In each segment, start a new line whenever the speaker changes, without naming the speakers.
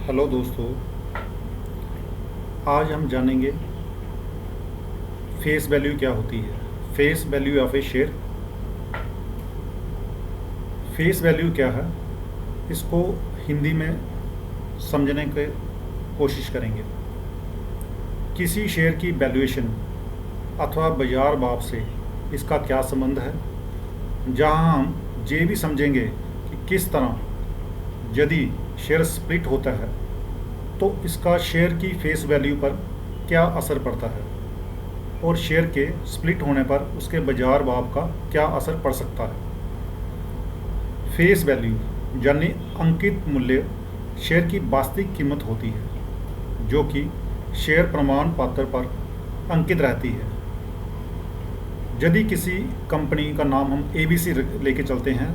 Hello दोस्तों, आज हम जानेंगे फेस वैल्यू क्या होती है। Face value of A share. Face value क्या है, इसको हिंदी में समझने की कोशिश करेंगे। किसी शेयर की वैल्यूएशन अथवा बाजार भाव से इसका क्या संबंध है, जहां हम ये भी समझेंगे कि किस तरह यदि शेयर स्प्लिट होता है तो इसका शेयर की फेस वैल्यू पर क्या असर पड़ता है और शेयर के स्प्लिट होने पर उसके बाजार भाव का क्या असर पड़ सकता है। फेस वैल्यू यानी अंकित मूल्य शेयर की वास्तविक कीमत होती है, जो कि शेयर प्रमाण पत्र पर अंकित रहती है। यदि किसी कंपनी का नाम हम एबीसी लेके चलते हैं,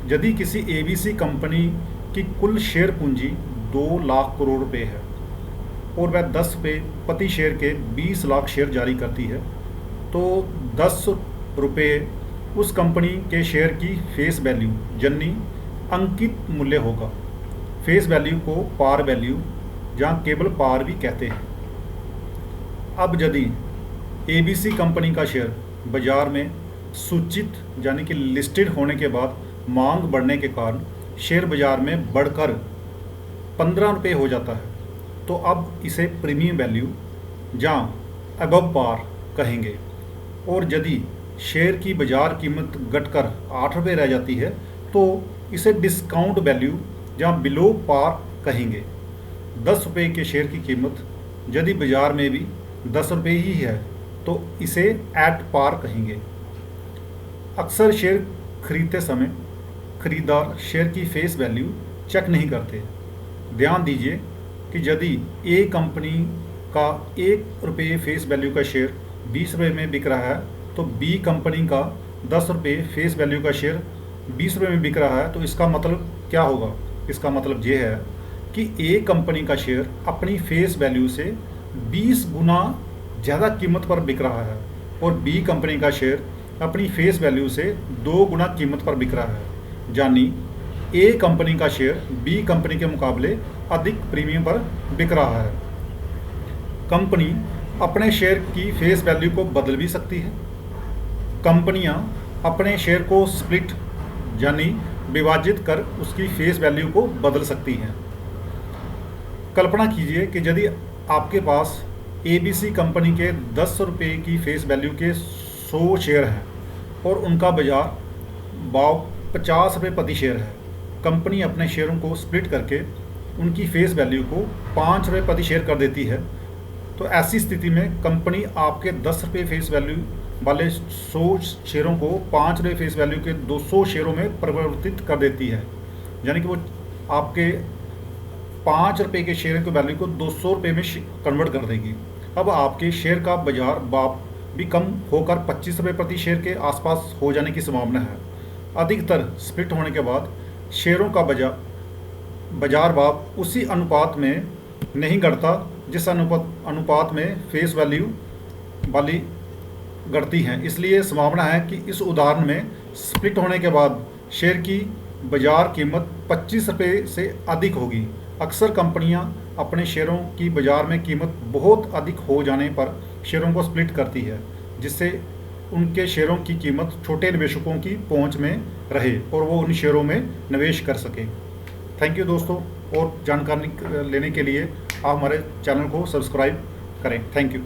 यदि किसी एबीसी कंपनी की कुल शेयर पूंजी 2 लाख करोड़ रुपए है और वह 10 रुपये प्रति शेयर के 20 लाख शेयर जारी करती है, तो 10 रुपये उस कंपनी के शेयर की फेस वैल्यू यानी अंकित मूल्य होगा। फेस वैल्यू को पार वैल्यू या केवल पार भी कहते हैं। अब यदि एबीसी कंपनी का शेयर बाजार में सूचित यानी कि लिस्टेड होने के बाद मांग बढ़ने के कारण शेयर बाजार में बढ़कर 15 रुपये हो जाता है, तो अब इसे प्रीमियम वैल्यू या अबव पार कहेंगे। और यदि शेयर की बाजार कीमत घटकर 8 रुपये रह जाती है तो इसे डिस्काउंट वैल्यू या बिलो पार कहेंगे। 10 रुपये के शेयर की कीमत यदि बाजार में भी 10 रुपये ही है तो इसे एट पार कहेंगे। अक्सर शेयर खरीदते समय खरीदार शेयर की फेस वैल्यू चेक नहीं करते। ध्यान दीजिए कि यदि ए कंपनी का 1 रुपये फेस वैल्यू का शेयर 20 रुपये में बिक रहा है, तो बी कंपनी का 10 रुपये फेस वैल्यू का शेयर 20 रुपये में बिक रहा है, तो इसका मतलब क्या होगा? इसका मतलब ये है कि ए कंपनी का शेयर अपनी फेस वैल्यू से 20 गुना ज़्यादा कीमत पर बिक रहा है और बी कंपनी का शेयर अपनी फेस वैल्यू से 2 गुना कीमत पर बिक रहा है। यानी ए कंपनी का शेयर बी कंपनी के मुकाबले अधिक प्रीमियम पर बिक रहा है। कंपनी अपने शेयर की फेस वैल्यू को बदल भी सकती है। कंपनियां अपने शेयर को स्प्लिट यानी विभाजित कर उसकी फेस वैल्यू को बदल सकती हैं। कल्पना कीजिए कि यदि आपके पास एबीसी कंपनी के 10 रुपये की फेस वैल्यू के 100 शेयर हैं और उनका बाजार भाव 50 रुपये प्रति शेयर है। कंपनी अपने शेयरों को स्प्लिट करके उनकी फेस वैल्यू को 5 रुपये प्रति शेयर कर देती है, तो ऐसी स्थिति में कंपनी आपके 10 रुपये फेस वैल्यू वाले 100 शेयरों को 5 रुपये फेस वैल्यू के 200 शेयरों में परिवर्तित कर देती है। यानी कि वो आपके 5 रुपये के शेयर की वैल्यू को 200 रुपये में कन्वर्ट कर देगी। अब आपके शेयर का बाजार भाव भी कम होकर 25 रुपये प्रति शेयर के आसपास हो जाने की संभावना है। अधिकतर स्प्लिट होने के बाद शेयरों का बाजार भाव उसी अनुपात में नहीं घटता जिस अनुपात में फेस वैल्यू वाली घटती हैं। इसलिए संभावना है कि इस उदाहरण में स्प्लिट होने के बाद शेयर की बाजार कीमत 25 रुपये से अधिक होगी। अक्सर कंपनियां अपने शेयरों की बाजार में कीमत बहुत अधिक हो जाने पर शेयरों को स्प्लिट करती है, जिससे उनके शेयरों की कीमत छोटे निवेशकों की पहुंच में रहे और वो उन शेयरों में निवेश कर सके। थैंक यू दोस्तों, और जानकारी लेने के लिए आप हमारे चैनल को सब्सक्राइब करें। Thank you.